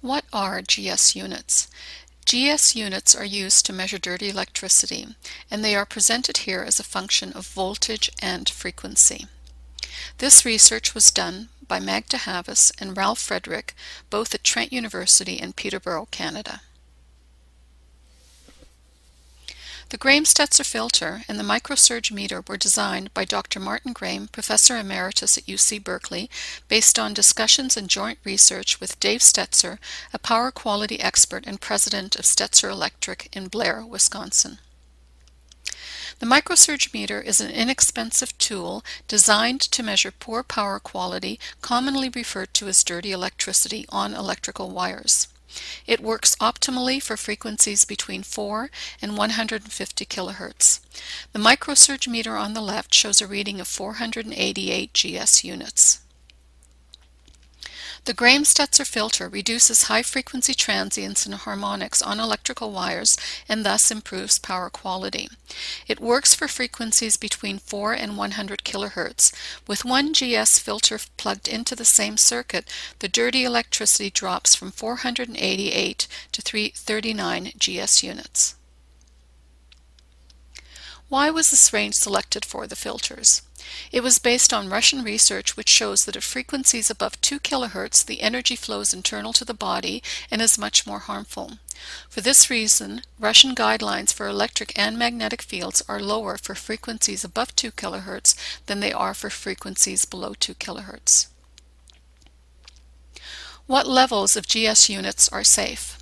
What are GS units? GS units are used to measure dirty electricity, and they are presented here as a function of voltage and frequency. This research was done by Magda Havas and Ralph Frederick, both at Trent University in Peterborough, Canada. The Graham-Stetzer filter and the microsurge meter were designed by Dr. Martin Graham, Professor Emeritus at UC Berkeley, based on discussions and joint research with Dave Stetzer, a power quality expert and president of Stetzer Electric in Blair, Wisconsin. The microsurge meter is an inexpensive tool designed to measure poor power quality, commonly referred to as dirty electricity, on electrical wires. It works optimally for frequencies between 4 and 150 kilohertz. The microsurge meter on the left shows a reading of 488 GS units. The Graham-Stetzer filter reduces high-frequency transients and harmonics on electrical wires and thus improves power quality. It works for frequencies between 4 and 100 kilohertz. With one GS filter plugged into the same circuit, the dirty electricity drops from 488 to 339 GS units. Why was this range selected for the filters? It was based on Russian research which shows that at frequencies above 2 kilohertz the energy flows internal to the body and is much more harmful. For this reason, Russian guidelines for electric and magnetic fields are lower for frequencies above 2 kilohertz than they are for frequencies below 2 kilohertz. What levels of GS units are safe?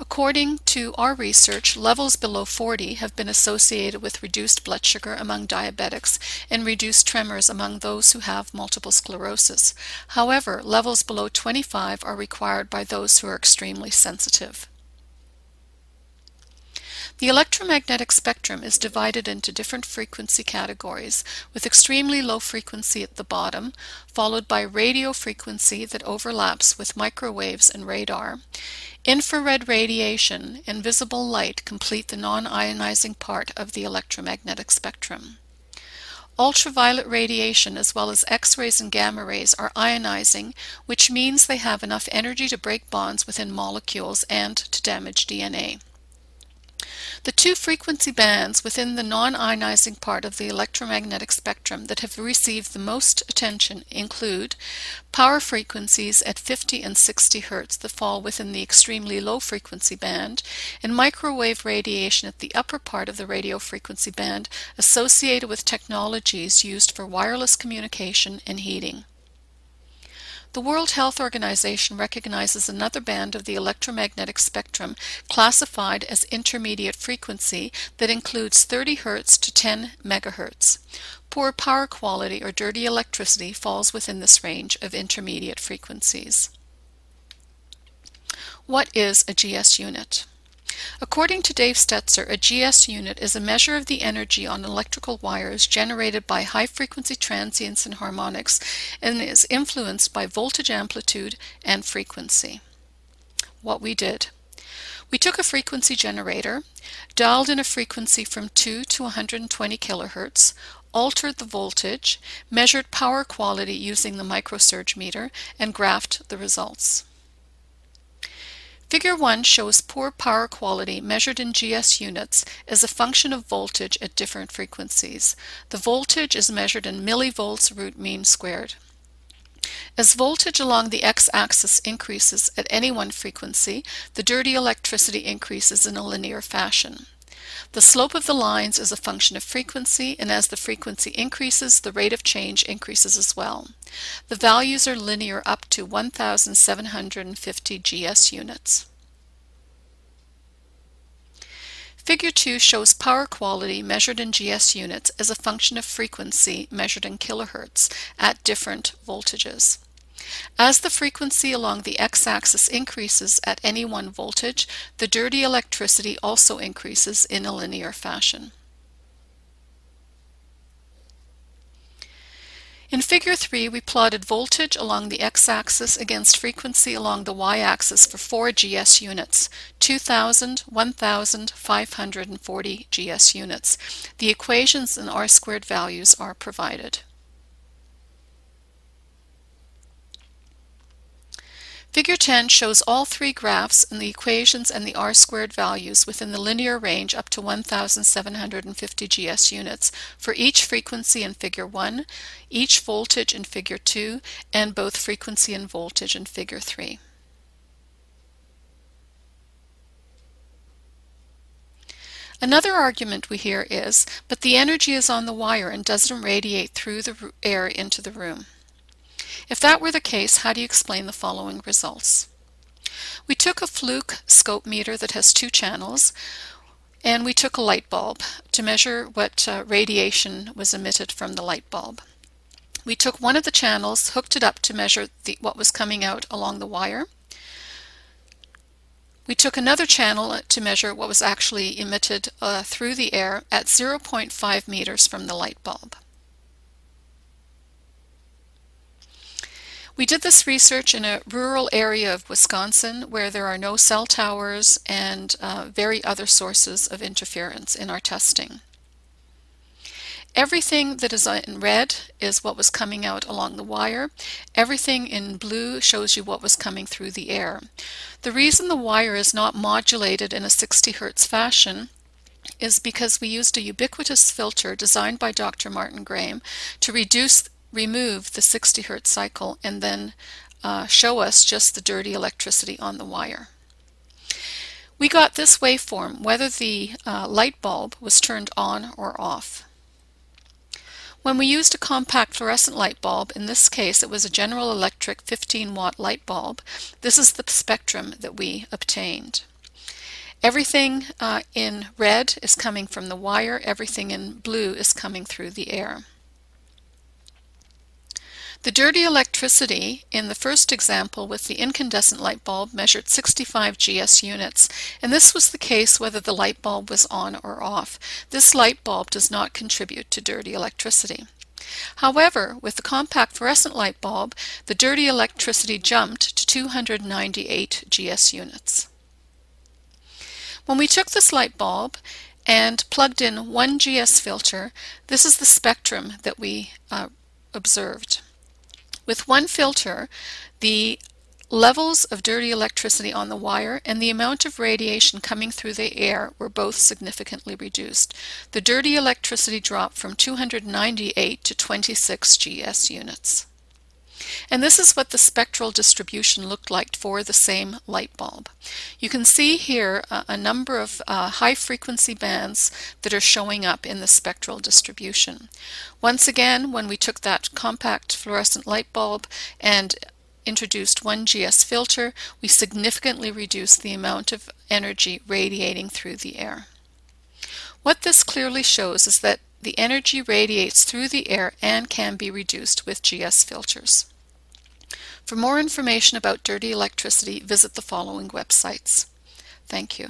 According to our research, levels below 40 have been associated with reduced blood sugar among diabetics and reduced tremors among those who have multiple sclerosis. However, levels below 25 are required by those who are extremely sensitive. The electromagnetic spectrum is divided into different frequency categories, with extremely low frequency at the bottom, followed by radio frequency that overlaps with microwaves and radar. Infrared radiation and visible light complete the non-ionizing part of the electromagnetic spectrum. Ultraviolet radiation as well as X-rays and gamma rays are ionizing, which means they have enough energy to break bonds within molecules and to damage DNA. The two frequency bands within the non-ionizing part of the electromagnetic spectrum that have received the most attention include power frequencies at 50 and 60 Hz that fall within the extremely low frequency band, and microwave radiation at the upper part of the radio frequency band associated with technologies used for wireless communication and heating. The World Health Organization recognizes another band of the electromagnetic spectrum classified as intermediate frequency that includes 30 Hz to 10 MHz. Poor power quality or dirty electricity falls within this range of intermediate frequencies. What is a GS unit? According to Dave Stetzer, a GS unit is a measure of the energy on electrical wires generated by high-frequency transients and harmonics and is influenced by voltage amplitude and frequency. What we did. We took a frequency generator, dialed in a frequency from 2 to 120 kilohertz, altered the voltage, measured power quality using the microsurge meter, and graphed the results. Figure 1 shows poor power quality measured in GS units as a function of voltage at different frequencies. The voltage is measured in millivolts root mean squared. As voltage along the x-axis increases at any one frequency, the dirty electricity increases in a linear fashion. The slope of the lines is a function of frequency, and as the frequency increases, the rate of change increases as well. The values are linear up to 1,750 GS units. Figure 2 shows power quality measured in GS units as a function of frequency measured in kilohertz at different voltages. As the frequency along the x-axis increases at any one voltage, the dirty electricity also increases in a linear fashion. In Figure 3, we plotted voltage along the x-axis against frequency along the y-axis for 4 GS units, 2,000, 1,000, 540 GS units. The equations and R-squared values are provided. Figure 10 shows all three graphs and the equations and the r-squared values within the linear range up to 1,750 GS units for each frequency in Figure 1, each voltage in Figure 2, and both frequency and voltage in Figure 3. Another argument we hear is, but the energy is on the wire and doesn't radiate through the air into the room. If that were the case, how do you explain the following results? We took a fluke scope meter that has two channels, and we took a light bulb to measure what radiation was emitted from the light bulb. We took one of the channels, hooked it up to measure what was coming out along the wire. We took another channel to measure what was actually emitted through the air at 0.5 meters from the light bulb. We did this research in a rural area of Wisconsin where there are no cell towers and very other sources of interference in our testing. Everything that is in red is what was coming out along the wire. Everything in blue shows you what was coming through the air. The reason the wire is not modulated in a 60 Hz fashion is because we used a ubiquitous filter designed by Dr. Martin Graham to remove the 60 Hz cycle and then show us just the dirty electricity on the wire. We got this waveform whether the light bulb was turned on or off. When we used a compact fluorescent light bulb, in this case it was a General Electric 15-watt light bulb, this is the spectrum that we obtained. Everything in red is coming from the wire, everything in blue is coming through the air. The dirty electricity in the first example with the incandescent light bulb measured 65 GS units, and this was the case whether the light bulb was on or off. This light bulb does not contribute to dirty electricity. However, with the compact fluorescent light bulb, the dirty electricity jumped to 298 GS units. When we took this light bulb and plugged in one GS filter, this is the spectrum that we observed. With one filter, the levels of dirty electricity on the wire and the amount of radiation coming through the air were both significantly reduced. The dirty electricity dropped from 298 to 26 GS units. And this is what the spectral distribution looked like for the same light bulb. You can see here a number of high frequency bands that are showing up in the spectral distribution. Once again, when we took that compact fluorescent light bulb and introduced one GS filter, we significantly reduced the amount of energy radiating through the air. What this clearly shows is that the energy radiates through the air and can be reduced with GS filters. For more information about dirty electricity, visit the following websites. Thank you.